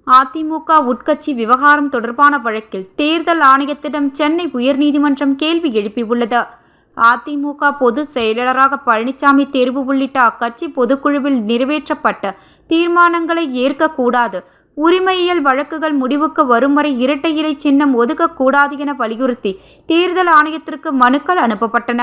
அதிமுக உட்கட்சி விவகாரம் தொடர்பான வழக்கில் தேர்தல் ஆணையத்திடம் சென்னை உயர்நீதிமன்றம் கேள்வி எழுப்பியுள்ளது. அதிமுக பொதுச் செயலாளராக பழனிசாமி தேர்வு உள்ளிட்ட அக்கட்சி பொதுக்குழுவில் நிறைவேற்றப்பட்ட தீர்மானங்களை ஏற்கக்கூடாது, உரிமையியல் வழக்குகள் முடிவுக்கு வரும் வரை இரட்டை இலை சின்னம் ஒதுக்கக்கூடாது என வலியுறுத்தி தேர்தல் ஆணையத்திற்கு மனுக்கள் அனுப்பப்பட்டன.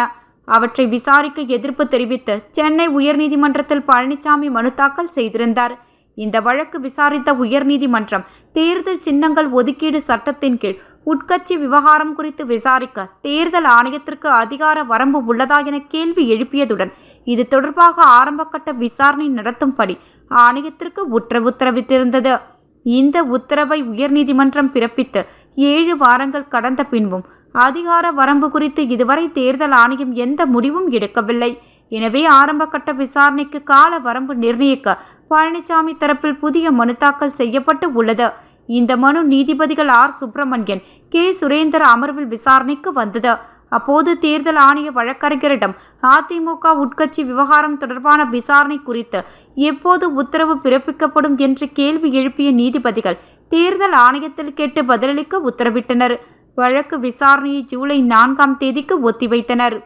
அவற்றை விசாரிக்க எதிர்ப்பு தெரிவித்து சென்னை உயர்நீதிமன்றத்தில் பழனிசாமி மனு தாக்கல் செய்திருந்தார். இந்த வழக்கு விசாரித்த உயர்நீதிமன்றம் தேர்தல் சின்னங்கள் ஒதுக்கீடு சட்டத்தின் கீழ் உட்கட்சி விவகாரம் குறித்து விசாரிக்க தேர்தல் ஆணையத்திற்கு அதிகார வரம்பு உள்ளதா என கேள்வி எழுப்பியதுடன் இது தொடர்பாக ஆரம்பகட்ட விசாரணை நடத்தும்படி ஆணையத்திற்கு உத்தரவிட்டிருந்தது. இந்த உத்தரவை உயர்நீதிமன்றம் பிறப்பித்து 7 வாரங்கள் கடந்த பின்பும் அதிகார வரம்பு குறித்து இதுவரை தேர்தல் ஆணையம் எந்த முடிவும் எடுக்கவில்லை. எனவே ஆரம்பகட்ட விசாரணைக்கு கால வரம்பு நிர்ணயிக்க பழனிசாமி தரப்பில் புதிய மனு தாக்கல் செய்யப்பட்டு உள்ளது. இந்த மனு நீதிபதிகள் ஆர். சுப்பிரமணியன், கே. சுரேந்தர் அமர்வில் விசாரணைக்கு வந்தது. அப்போது தேர்தல் ஆணைய வழக்கறிஞரிடம் அதிமுக உட்கட்சி விவகாரம் தொடர்பான விசாரணை குறித்து எப்போது உத்தரவு பிறப்பிக்கப்படும் என்று கேள்வி எழுப்பிய நீதிபதிகள் தேர்தல் ஆணையத்தில் கேட்டு பதிலளிக்க உத்தரவிட்டனர். வழக்கு விசாரணையை ஜூலை 4ஆம் தேதிக்கு ஒத்திவைத்தனர்.